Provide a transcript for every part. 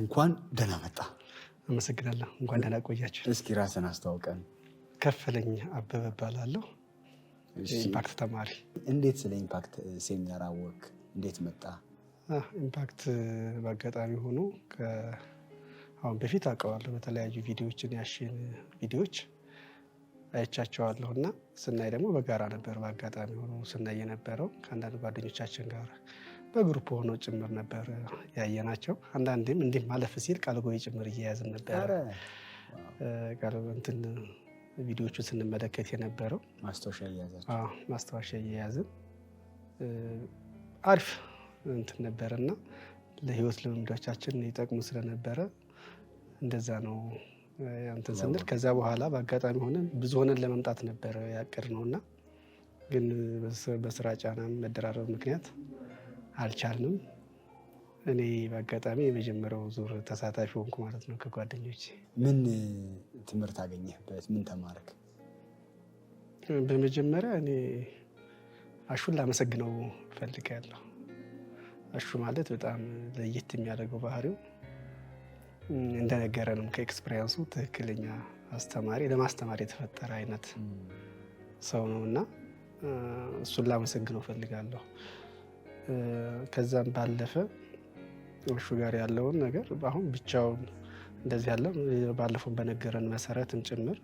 እንኳን ደህና መጣ። አመሰግናለሁ። እንኳን ደህና ቆያችሁ። እስኪ ራስን አስተዋውቀን። ከፈለኝ አበበ እባላለሁ። ኢምፓክት ተማሪ። እንዴት ስለ ኢምፓክት ሴሚናር አወቅ? እንዴት መጣ? ኢምፓክት በአጋጣሚ ሆኖ አሁን በፊት አውቀዋለሁ። በተለያዩ ቪዲዮዎችን ያሽን ቪዲዮዎች አይቻቸዋለሁ እና ስናይ ደግሞ በጋራ ነበር። በአጋጣሚ ሆኖ ስናይ የነበረው ከአንዳንድ ጓደኞቻችን ጋር በግሩፕ ሆኖ ጭምር ነበር ያየናቸው። አንዳንዴም እንዲህ ማለፍ ሲል ቃልጎይ ጭምር እየያዝን ነበር። እንትን ቪዲዮዎቹን ስንመለከት የነበረው ማስታወሻ እየያዝን አሪፍ እንትን ነበርና ለህይወት ልምዶቻችን ይጠቅሙ ስለነበረ እንደዛ ነው እንትን ስንል ከዛ በኋላ በአጋጣሚ ሆነን ብዙ ሆነን ለመምጣት ነበር ያቀድነውና ግን በስራ ጫና መደራረብ ምክንያት አልቻልንም። እኔ በአጋጣሚ የመጀመሪያው ዙር ተሳታፊ ሆንኩ ማለት ነው ከጓደኞቼ። ምን ትምህርት አገኘህበት? ምን ተማርክ? በመጀመሪያ እኔ አሹን ላመሰግነው ፈልጋለሁ። አሹ ማለት በጣም ለየት የሚያደርገው ባህሪው እንደነገረንም ከኤክስፒሪየንሱ ትክክለኛ አስተማሪ ለማስተማር የተፈጠረ አይነት ሰው ነውና እሱን ላመሰግነው ፈልጋለሁ። ከዛም ባለፈ አሹ ጋር ያለውን ነገር አሁን ብቻውን እንደዚህ ያለ ባለፈው በነገረን መሰረትም ጭምር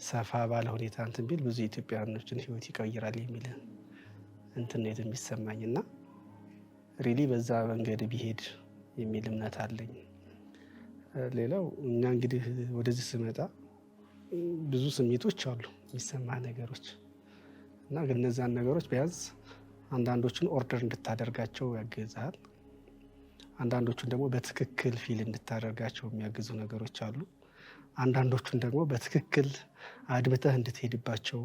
ሰፋ ባለ ሁኔታ እንትን ቢል ብዙ ኢትዮጵያውያኖችን ህይወት ይቀይራል የሚል እንትን ነው የሚሰማኝና ሪሊ በዛ መንገድ ቢሄድ የሚል እምነት አለኝ። ሌላው እኛ እንግዲህ ወደዚህ ስመጣ ብዙ ስሜቶች አሉ የሚሰማ ነገሮች እና እነዛን ነገሮች ቢያንስ አንዳንዶቹን ኦርደር እንድታደርጋቸው ያግዛል። አንዳንዶቹን ደግሞ በትክክል ፊል እንድታደርጋቸው የሚያግዙ ነገሮች አሉ። አንዳንዶቹን ደግሞ በትክክል አድምጠህ እንድትሄድባቸው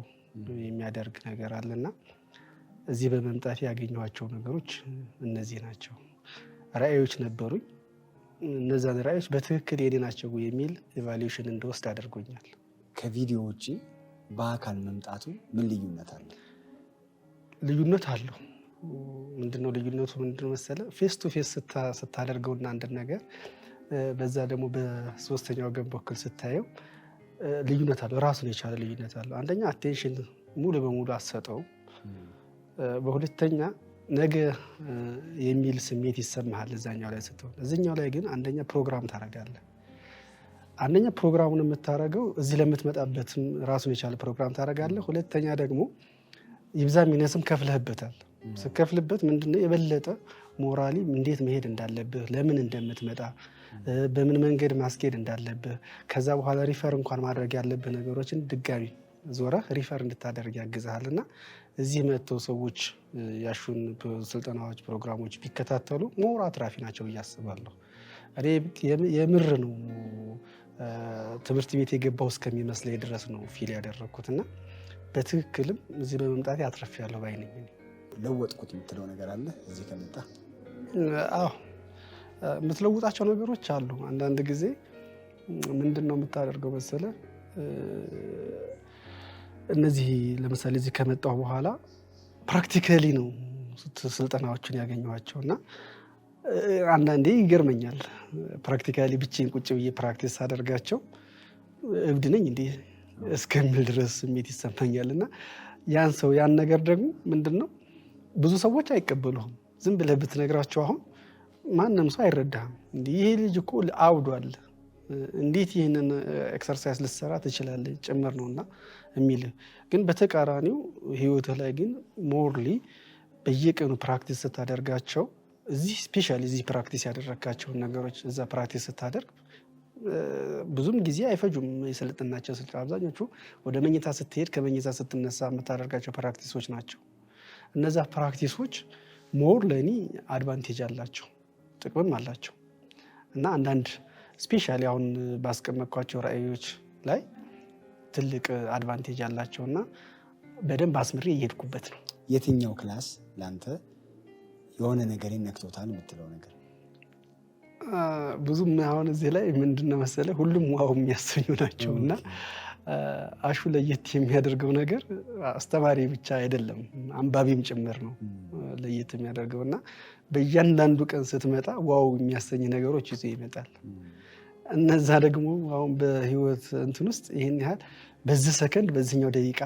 የሚያደርግ ነገር አለና እዚህ በመምጣት ያገኘኋቸው ነገሮች እነዚህ ናቸው። ራዕዮች ነበሩኝ። እነዛን ራዕዮች በትክክል የኔ ናቸው የሚል ኢቫሉዌሽን እንደወስድ አድርጎኛል። ከቪዲዮ ውጪ በአካል መምጣቱ ምን ልዩነት አለ? ልዩነት አለው። ምንድነው ልዩነቱ? ምንድነው መሰለ ፌስ ቱ ፌስ ስታደርገውና አንድ ነገር በዛ ደግሞ በሶስተኛው ወገን በኩል ስታየው ልዩነት አለው። ራሱን የቻለ ልዩነት አለው። አንደኛ አቴንሽን ሙሉ በሙሉ አሰጠው። በሁለተኛ ነገ የሚል ስሜት ይሰማሃል እዛኛው ላይ ስትሆን። እዚህኛው ላይ ግን አንደኛ ፕሮግራም ታደርጋለህ። አንደኛ ፕሮግራሙን የምታደርገው እዚህ ለምትመጣበትም ራሱን የቻለ ፕሮግራም ታደርጋለህ። ሁለተኛ ደግሞ ይብዛም ይነስም ከፍለህበታል። ስከፍልበት ምንድነው የበለጠ ሞራሊ እንዴት መሄድ እንዳለብህ፣ ለምን እንደምትመጣ፣ በምን መንገድ ማስኬድ እንዳለብህ፣ ከዛ በኋላ ሪፈር እንኳን ማድረግ ያለብህ ነገሮችን ድጋሚ ዞረህ ሪፈር እንድታደርግ ያግዝሃልና እዚህ መጥተው ሰዎች ያሹን ስልጠናዎች፣ ፕሮግራሞች ቢከታተሉ ሞር አትራፊ ናቸው ብዬ አስባለሁ። እኔ የምር ነው ትምህርት ቤት የገባው እስከሚመስለኝ ድረስ ነው ፊል ያደረኩትና በትክክልም እዚህ በመምጣቴ አትረፊያለሁ ባይ ነኝ። ለወጥኩት የምትለው ነገር አለ እዚህ ከመጣ? አዎ የምትለውጣቸው ነገሮች አሉ። አንዳንድ ጊዜ ምንድነው የምታደርገው መሰለ እነዚህ ለምሳሌ እዚህ ከመጣሁ በኋላ ፕራክቲካሊ ነው ስልጠናዎችን ያገኘኋቸውና አንዳንዴ ይገርመኛል። ፕራክቲካሊ ብቻዬን ቁጭ ብዬ ፕራክቲስ አደርጋቸው እብድ ነኝ እንዴ እስከሚል ድረስ ስሜት ይሰማኛልና ያን ነገር ደግሞ ምንድነው ብዙ ሰዎች አይቀበሉም። ዝም ብለህ ብትነግራቸው አሁን ማንም ሰው አይረዳህም። ይሄ ልጅ እኮ አውዷል፣ እንዴት ይህንን ኤክሰርሳይዝ ልትሰራ ትችላለህ ጭምር ነውና የሚል ግን በተቃራኒው ህይወትህ ላይ ግን ሞርሊ በየቀኑ ፕራክቲስ ስታደርጋቸው እዚህ ስፔሻሊ እዚህ ፕራክቲስ ያደረካቸውን ነገሮች እዛ ፕራክቲስ ስታደርግ ብዙም ጊዜ አይፈጁም። የሰለጠናቸው ስልጠና አብዛኞቹ ወደ መኝታ ስትሄድ ከመኝታ ስትነሳ የምታደርጋቸው ፕራክቲሶች ናቸው። እነዛ ፕራክቲሶች ሞር ለእኔ አድቫንቴጅ አላቸው፣ ጥቅምም አላቸው እና አንዳንድ ስፔሻሊ አሁን ባስቀመጥኳቸው ራዕዮች ላይ ትልቅ አድቫንቴጅ አላቸውና በደንብ አስምሬ እየሄድኩበት ነው። የትኛው ክላስ ለአንተ የሆነ ነገር ነክቶታል የምትለው ነገር? ብዙም አሁን እዚህ ላይ ምንድነው መሰለ ሁሉም ዋው የሚያሰኙ ናቸውና አሹ ለየት የሚያደርገው ነገር አስተማሪ ብቻ አይደለም አንባቢም ጭምር ነው ለየት የሚያደርገው እና በእያንዳንዱ ቀን ስትመጣ ዋው የሚያሰኝ ነገሮች ይዞ ይመጣል። እነዛ ደግሞ አሁን በህይወት እንትን ውስጥ ይሄን ያህል በዚህ ሰከንድ በዚህኛው ደቂቃ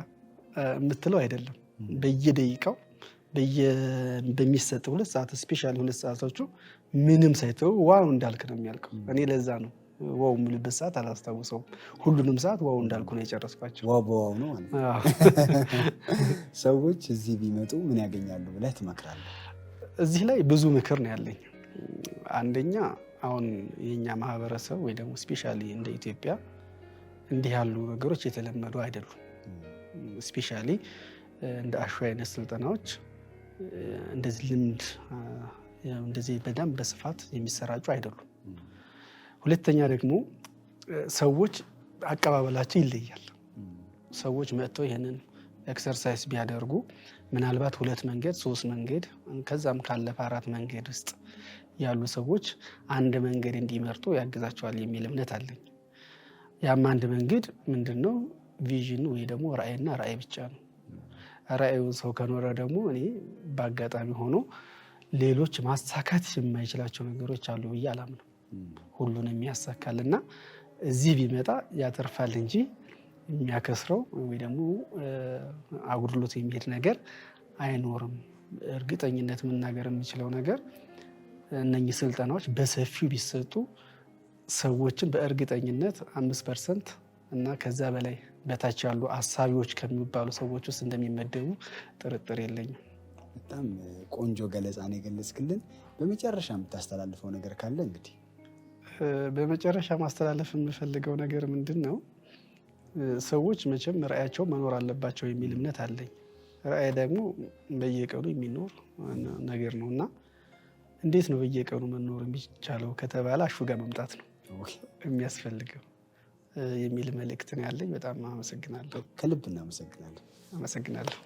የምትለው አይደለም። በየደቂቃው በሚሰጥ 2 ሰዓት ስፔሻሊ 2 ሰዓቶቹ ምንም ሳይተው ዋው እንዳልክ ነው የሚያልቀው። እኔ ለዛ ነው ዋው የምልበት ሰዓት አላስታውሰውም። ሁሉንም ሰዓት ዋው እንዳልኩ ነው የጨረስኳቸው። ዋው በዋው ነው ማለት ነው። ሰዎች እዚህ ቢመጡ ምን ያገኛሉ ብለህ ትመክራለህ? እዚህ ላይ ብዙ ምክር ነው ያለኝ። አንደኛ አሁን የኛ ማህበረሰብ ወይ ደግሞ ስፔሻሊ እንደ ኢትዮጵያ እንዲህ ያሉ ነገሮች የተለመዱ አይደሉም። ስፔሻሊ እንደ አሹ አይነት ስልጠናዎች እንደዚህ ልምድ እንደዚህ በደንብ በስፋት የሚሰራጩ አይደሉም። ሁለተኛ ደግሞ ሰዎች አቀባበላቸው ይለያል። ሰዎች መጥተው ይሄንን ኤክሰርሳይዝ ቢያደርጉ ምናልባት 2 መንገድ 3 መንገድ ከዛም ካለፈ 4 መንገድ ውስጥ ያሉ ሰዎች አንድ መንገድ እንዲመርጡ ያግዛቸዋል የሚል እምነት አለኝ። ያም አንድ መንገድ ምንድነው? ቪዥን ወይ ደግሞ ራዕይና ራዕይ ብቻ ነው። ራዕዩን ሰው ከኖረ ደግሞ እኔ በአጋጣሚ ሆኖ ሌሎች ማሳካት የማይችላቸው ነገሮች አሉ ብዬ አላምንም። ሁሉንም ያሳካልና እዚህ ቢመጣ ያተርፋል እንጂ የሚያከስረው ወይ ደግሞ አጉድሎት የሚሄድ ነገር አይኖርም። እርግጠኝነት መናገር የምችለው ነገር እነኚህ ስልጠናዎች በሰፊው ቢሰጡ ሰዎችን በእርግጠኝነት 5% እና ከዛ በላይ በታች ያሉ አሳቢዎች ከሚባሉ ሰዎች ውስጥ እንደሚመደቡ ጥርጥር የለኝም። በጣም ቆንጆ ገለጻ ነው የገለጽክልን። በመጨረሻ የምታስተላልፈው ነገር ካለ? እንግዲህ በመጨረሻ ማስተላለፍ የምፈልገው ነገር ምንድን ነው? ሰዎች መቼም ራዕያቸው መኖር አለባቸው የሚል እምነት አለኝ። ራዕይ ደግሞ በየቀኑ የሚኖር ነገር ነው እና እንዴት ነው በየቀኑ መኖር የሚቻለው ከተባለ አሹ ጋር መምጣት ነው የሚያስፈልገው የሚል መልእክት ነው ያለኝ። በጣም አመሰግናለሁ። ከልብ እናመሰግናለን። አመሰግናለሁ።